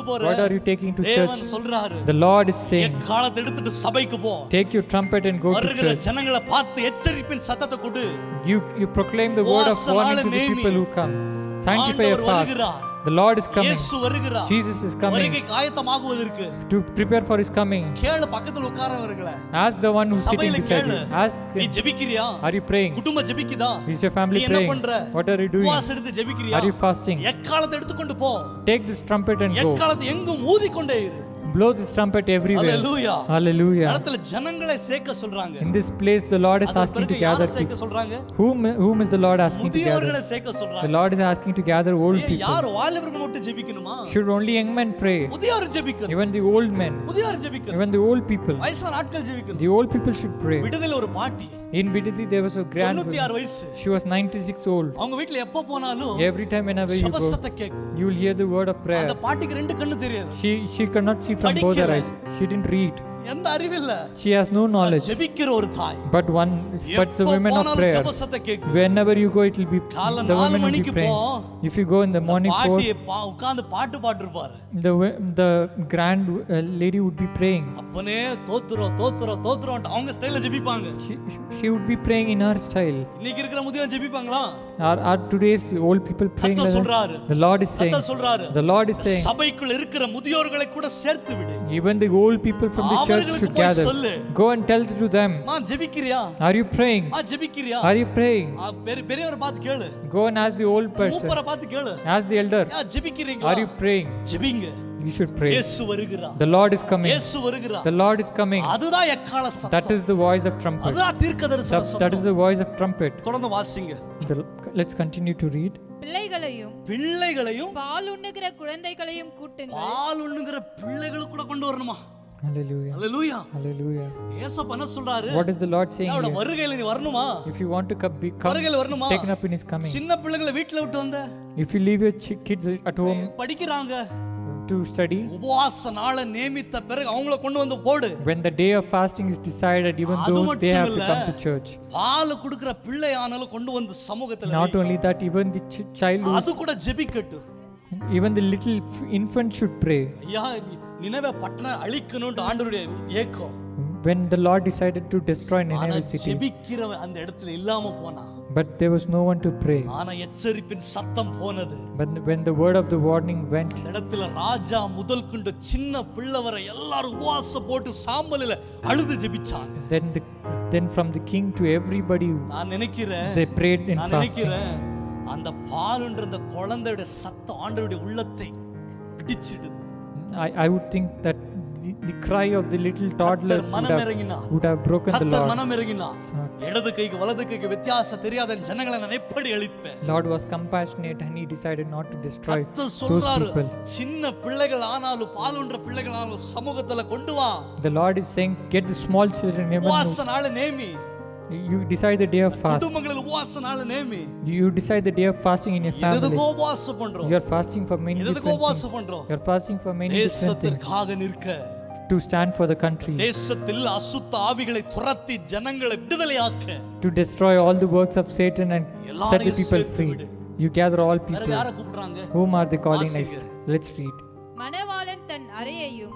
போற? What are you taking to தேவன் church? சொல்றாரு, The Lord is saying, எக்காலத்தை எடுத்துட்டு சபைக்கு போ. take your trumpet and go to வருகிற church. ஜனங்களை பார்த்து எச்சரிப்பின் சத்தத்தை கொடு. You proclaim the word of warning to the people who come. Sanctify your fast. The Lord is coming. இயேசு வருகிறார். Jesus is coming வருகைக்கு ஆயத்தமாகுவதற்கு. to prepare for his coming. கேளு, பக்கத்துல உட்கார்றவர்களே. Ask the one who is sitting beside you. Ask நீ him, ஜெபிக்கிறியா? are you praying? குடும்பம் ஜெபிக்குதா? Is your family நீ என்ன praying? பண்ற? What are you doing? உபவாசம் எடுத்து ஜெபிக்கிறியா? Are you fasting? எக்காலத்தை எடுத்துக்கொண்டு போ. Take this trumpet and go. எக்காலத்தை எங்கும் ஊதிக்கொண்டே இரு. Blow this trumpet everywhere. Hallelujah. Hallelujah. இடத்துல ஜனங்களை சேர்க்க சொல்றாங்க. In this place the Lord is asking to gather சேர்க்க people. சொல்றாங்க. Whom is the Lord asking to gather? முதியோர்களை சேர்க்க The சொல்றாங்க. Lord is asking to gather old people. யார் வாலிபர்கள் மட்டும் ஜெபிக்கணுமா? Should only young men pray? முதியோர் ஜெபிக்கணும். Even the old men. முதியோர் ஜெபிக்கணும். Even the old people. வயசான ஆட்கள் ஜெபிக்கணும். The old people should pray. விடுதலையில ஒரு பாட்டி. In Bidadi there was a grand 96 வயசு. She was 96 old. அவங்க வீட்ல எப்ப போனாலும் Every time whenever you go, சத்தத்தை கேட்கும். you will hear the word of prayer. அந்த பாட்டிக்கு ரெண்டு கண்ணு தெரியாது. She cannot see from both her eyes. She didn't read. எந்த அறிவு இல்ல. She has no knowledge. ஜெபிக்கிற ஒரு தாய். But the women of prayer. சத்தத்தை கேட்கும். Whenever you go, it will be the women will be praying. If you go in the morning for, பாட்டி உட்கார்ந்து பாட்டு பாடுறாரு. the grand lady would be praying. அப்பனே தோத்துறோம் அவங்க ஸ்டைல்ல ஜெபிப்பாங்க. She would be praying in her style. இன்னைக்கு இருக்கிற முதியோர் ஜெபிப்பாங்களா? Are today's old people praying like that? The Lord is saying. The Lord is saying. சபைக்குள்ள இருக்கிற முதியோர்களை கூட சேர்த்து விடு. Even the old people from the church should gather. Go and tell to them. நான் ஜெபிக்கிறியா? Are you praying? ஜெபிக்கிறியா? Are you praying? பெரியவரை பார்த்து கேளு. Go and ask the old person. மூப்பரை பார்த்து கேளு. Ask the elder. ஜெபிக்கிறீங்களா? Are you praying? ஜெபிங்க. You should pray. இயேசு வருகிறார். The Lord is coming. இயேசு வருகிறார். The Lord is coming. அதுதான் எக்கால சத்தம். That is the voice of trumpet. அதுதான் தீர்க்கதரிசன சத்தம். That is the voice of trumpet. தொடர்ந்து வாசிங்க. Let's continue to read. பிள்ளைகளையும் பால் உண்ணுகிற குழந்தைகளையும் கூட்டுங்கள். பால் உண்ணுகிற பிள்ளைகளை கூட கொண்டு வரணுமா? Hallelujah. Hallelujah. Hallelujah. இயேசு என்ன சொல்றாரு? What is the Lord saying? அவட வருகையில நீ வரணுமா? If you want to be வருகையில வரணுமா? taken up in his coming. சின்ன பிள்ளைகளை வீட்ல விட்டு வந்த. If you leave your kids at home படிக்கறாங்க to study, உபவாச நாளை நியமித்த பிறகு அவங்கள கொண்டு வந்து போடு. When the day of fasting is decided, even though they have to come to church. பால் குடுக்குற பிள்ளை ஆனாலும் கொண்டு வந்து சமூகத்துல. Not only that, even the child அது கூட ஜெபிக்கட்டும். Even the little infant should pray. ஐயா நினவே பட்டண அழிக்கணும்னு ஆண்டவருடைய ஏக்கம். When the Lord decided to destroy Nineveh city, ஜெபிக்கிற அந்த இடத்துல இல்லாம போனா. But there was no one to pray. ஆனா எச்சரிப்பின் சத்தம் போனது. But when the word of the warning went, இடத்துல ராஜா முதல் கொண்டு சின்ன பிள்ளை வரை எல்லாரும் உபவாசம் போட்டு சாம்பலில அழுது ஜெபிச்சாங்க. Then from the king to everybody, நான் நினைக்கிறேன் they prayed in fasting. நான் நினைக்கிறேன் அந்த பாலுன்ற அந்த குழந்தையோட சத்தம் ஆண்டவருடைய உள்ளத்தை பிடிச்சிடுது. I would think that the cry of the little toddlers would have broken the Lord. மனம் இறங்கினா இடது கைக்கு வலது கைக்கு வித்தியாசம் தெரியாத ஜனங்களை நான் எப்படி அழிப்பேன். Lord was compassionate and he decided not to destroy those people. சின்ன பிள்ளைகள் ஆனாலும் பாலுன்ற பிள்ளைகள் ஆனாலும் சமூகத்துல கொண்டு வா. The Lord is saying, get the small children. உபவாச நாள் நேமி. You decide the day of fast. குடும்பங்களில் உபவாச நாள் நேமி. You decide the day of fasting in your family. எதுக்கு உபவாசம் பண்றோம்? You are fasting for many different things. எதுக்கு உபவாசம் பண்றோம்? You are fasting for many different things. தேசத்திற்காக நிற்க. To stand for the country. தேசத்தில் அசுத்த ஆவிகளை துரத்தி ஜனங்களை விடுதலையாக்க. To destroy all the works of Satan and set the people free. You gather all people. யாரை கூப்பிடுறாங்க? Whom are they calling next? Let's read. மணவாளன் தன் அறையையும்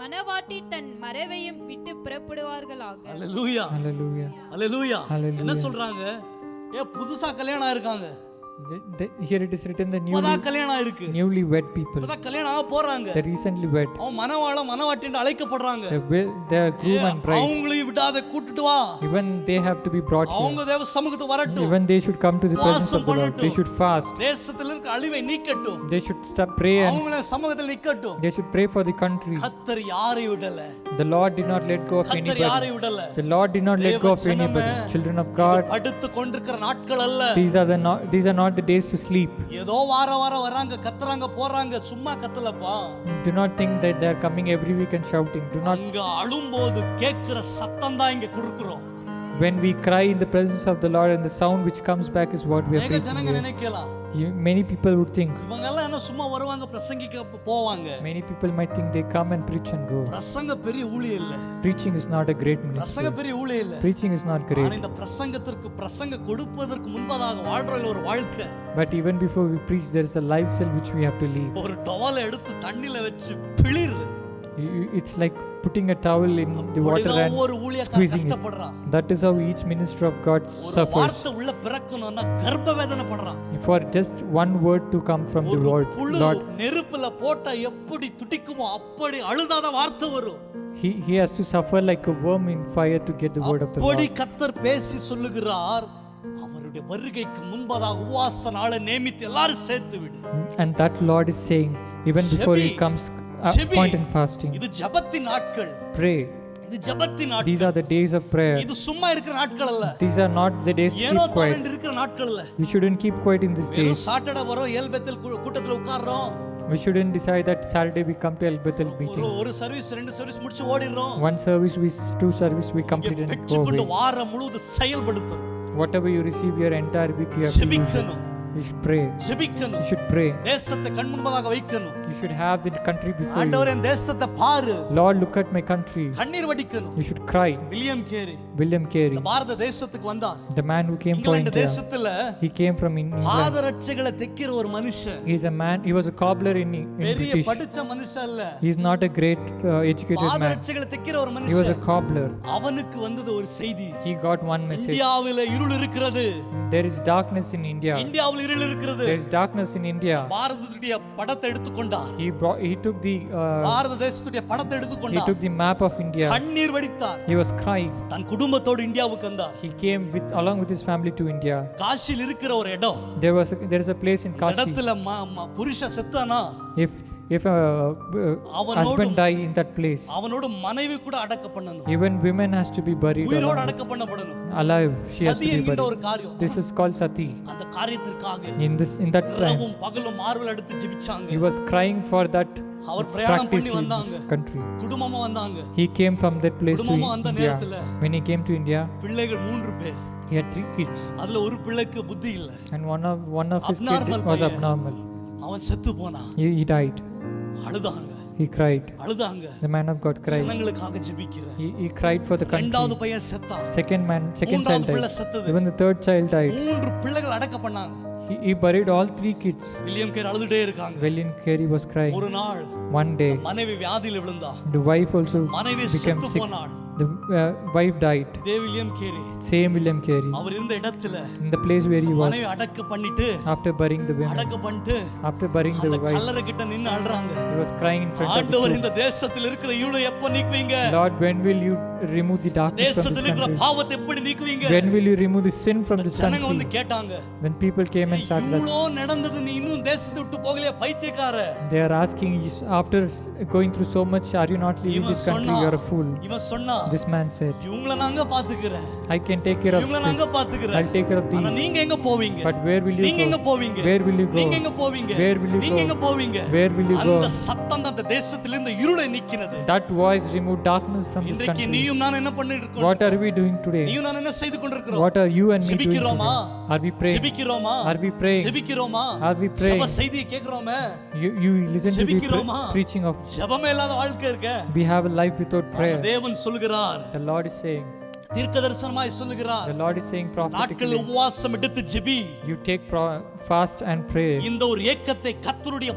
மணவாட்டி தன் மறைவையும் விட்டு புறப்படுவார்களாக. ஹalleluya. Hallelujah. ஹalleluya. என்ன சொல்றாங்க? புதுசா கல்யாணம் ஆயிருக்காங்க. Here it is written the newly wed people. கல்யாணம் ஆக போறாங்க. They recently wed. Manavalan மணவாட்டின்னு அழைக்கப்படுறாங்க. They are groom and bride. அவங்களையும் விடாத கூட்டிட்டு வா. Even they have to be brought here. அவங்க தேவ சமூகத்துக்கு வரட்டும். Even they should come to the presence of the Lord. They should fast. தேசத்தில் இருக்க அழிவை நீக்கட்டும். They should pray and அவங்கள சமூகத்தில் நிக்கட்டும். They should pray for the country. கர்த்தர் யாரை விடல. The Lord did not let go of anybody. கர்த்தர் யாரை விடல. The Lord did not let go of anybody. Children of God, படுத்து கொண்டிருக்கிற நாட்கள் அல்ல. These are not the days to sleep. ஏதோ வார வராங்க கத்துறாங்க போறாங்க சும்மா கத்தலப்பா. Do not think that they are coming every week and shouting. Do not. அங்க அழும்போது கேக்குற சத்தம் தான் இங்க குறுக்குறோம். When we cry in the presence of the Lord and the sound which comes back is what we are facing. ஜனங்க நினைக்கலாம் Many people would think, இவங்க எல்லாம் என்ன சும்மா வருவாங்க பிரசங்கிக்க போவாங்க. many people might think they come and preach and go. பிரசங்க பெரிய ஊழியம் இல்ல. Preaching is not a great பிரசங்க ministry. பெரிய ஊழியம் இல்ல. Preaching is not ஆனா great. இந்த பிரசங்க கொடுப்பதற்கு முன்பதாக வாழ்றதுல ஒரு வாழ்க்கை. But even before we preach, there is a lifestyle which we have to live. ஒரு டவலை எடுத்து தண்ணில வச்சு பிளிருது. It's like putting a towel in the water and ஒரு ஊழியக்காரன் squeezing it. கஷ்டப்படுறான். That is how each minister of God ஒரு suffers. வார்த்தை உள்ள பிறக்கணும்னா கர்ப்ப வேதனை படுறான். For just one word to come from the ஒரு Lord, புழு Lord, நெருப்புல போட்டா எப்படி துடிக்குமோ அப்படி அழுதாத வார்த்தை வரும். he has to suffer like a worm in fire to get the word of the அப்படி Lord. கர்த்தர் பேசி சொல்லுகிறார், அவருடைய வருகைக்கு முன்பதாக உபவாச நாளை நியமித்து எல்லாரும் சேர்த்து விடு. And that Lord is saying, even before He comes, ஜெபி. appoint and fasting. இது ஜெபத்தின் நாட்கள். Pray. இது ஜெபத்தின் These நாட்கள். are the days of prayer. இது சும்மா இருக்கிற நாட்கள் அல்ல. These are not the days to ஏனோ keep quiet. தானே இருக்கிற நாட்கள் அல்ல. We shouldn't keep quiet in these வெறும் days. சாட்டர்டே வரோம் ஏல்பெத்தல் கூட்டத்துல உட்கார்றோம். We shouldn't decide that Saturday we come to El Bethel meeting. ஒரு சர்வீஸ் ரெண்டு சர்வீஸ் முடிச்சு ஓடிறோம். One service, two service we complete and go பெற்றுக்கொண்டு away. வாரம் முழுவதும் செயல்படுத்தணும். Whatever you receive your entire week, you have to use it. ஜெபிக்கணும். You should pray. ஜெபிக்கணும். You should pray. தேசத்தை கண் முன்பதாக வைக்கணும். You should have the country before you. ஆண்டவரே என் தேசத்தை பாரு. Lord, look at my country. கண்ணீர் வடிக்கணும். You should cry. William carry William Carey, இந்த பாரத தேசத்துக்கு வந்தார். the man who came for England India, தேசத்துல he came from England. பாதரட்சைகளை தைக்கிற ஒரு மனுஷன். He is a man. He was a cobbler in பெரிய British. படிச்ச மனுஷன் இல்ல. He is not a great educated man. பாதரட்சைகளை தைக்கிற ஒரு He was a மனுஷன். cobbler. அவனுக்கு வந்தது ஒரு செய்தி. He got one message. இந்தியாவில இருள் இருக்கிறது. There is darkness in India. இந்தியாவில் இருள் இருக்கிறது. There is darkness in India. பாரதத்துடைய படத்தை எடுத்துக்கொண்டார். He took the பாரத தேசத்துடைய படத்தை he எடுத்துக்கொண்டார். took the map of India. கண்ணீர் வடித்தார். He was crying. தன் குடும்பத்தோடு இந்தியாவுக்கு வந்தார். He came along with his family to India. காசியில் இருக்கிற ஒரு இடம். There is a place in Kashi. இடத்துல புருஷன் செத்தானா If a husband die in that place, அவனோட மனைவி கூட அடக்க பண்ணணும். even women has to be buried உயிரோடு அடக்க பண்ணப்படணும். alive. She has சதி to be என்கிற ஒரு buried. காரியம். This is called sati. அந்த காரியத்திற்காக In that time, இரவும் பகலும் மார்வல் எடுத்து ஜெபிச்சாங்க. he was crying for that அவர் பிரயாணம் practice பண்ணி in வந்தாங்க. this country. குடும்பமா வந்தாங்க. He came from that place to குடும்பமா அந்த India. நேரத்துல When he came to India, பிள்ளைகள் 3 பேர். he had 3 kids, அதுல ஒரு பிள்ளைக்கு புத்தி இல்ல. and one of his kids Abnormal was பையன். abnormal. அவன் செத்து போனான். He died. அழுதாங்க. He cried. அழுதாங்க. The man of God cried. ஜனங்களுக்காக ஜெபிக்கிறேன். He cried for the இரண்டாவது country. பையன் செத்தான். Second child மூன்றாவது பிள்ளை died. செத்தது. Even the third child died. 3 பிள்ளைகள் அடக்க பண்ணாங்க. He buried all 3 kids. William care அழுதுட்டே இருக்காங்க. William Carey was crying. ஒரு நாள் One day, மனைவி வியாதியில விழுந்தா. the wife also மனைவி became செத்து sick. போனாள். The wife died. இதே William carry Same William Carey. அவர் இருந்த இடத்துல In the place where he was, மனைவி அடக்க பண்ணிட்டு after burying the women, அடக்க பண்ணிட்டு after burying the அந்த wife, கல்லறை கிட்ட நின்னு அழுறாங்க. he was crying in front of the ஆண்டவர் tomb. இந்த தேசத்தில் இருக்கிற இருளை எப்ப நீக்குவீங்க? Lord, when will you remove the darkness from தேசத்தில் this இருக்கிற country? பாவத்தை எப்படி நீக்குவீங்க? When will you remove the sin from this ஜனங்க வந்து country? கேட்டாங்க. When people came and started asking, இவ்ளோ நடந்தது நீ இன்னும் தேசத்தை விட்டு போகலையா பைத்தியக்கார? they are asking, after going through so much, are you not leaving இவன் this country? சொன்னா You are a fool. இவன் சொன்னா This man said, இவங்கள நாங்க பாத்துக்கிறேன். I can take care of இவங்கள this. நாங்க பாத்துக்கிறேன். I'll take care of ஆனா these. நீங்க எங்க போவீங்க? But where will you நீங்க எங்க go? போவீங்க? Where will you go? நீங்க எங்க போவீங்க? Where will you நீங்க go? எங்க போவீங்க? Where will you go? அந்த சத்தம் தான் அந்த தேசத்திலிருந்து இருளை நீக்கினது. That voice removed darkness from this இன்றைக்கு country. நீயும் நான் என்ன பண்ணிட்டு இருக்கோம்? What are we doing today? நீயும் நான் என்ன செய்து கொண்டிருக்கிறோம்? What are you and me doing today? ஜெபிக்கிறோமா? Are we praying? ஜெபிக்கிறோமா? Are we praying? ஜெபிக்கிறோமா? Are we praying? ஜெப செய்தியை கேக்குறோமே. You listen to the ஜெபிக்கிறோமா? preaching of, ஜெபமே இல்லாத வாழ்க்கை இருக்க. we have a life without prayer. தேவன் சொல்கிறார். The Lord is saying, தீர்க்கதரிசனமாய் சொல்கிறார். the Lord is saying நாட்கள் prophetically, உபவாசம் எடுத்து JP. you take fast and pray. இந்த ஒரு ஏக்கத்தை கர்த்தருடைய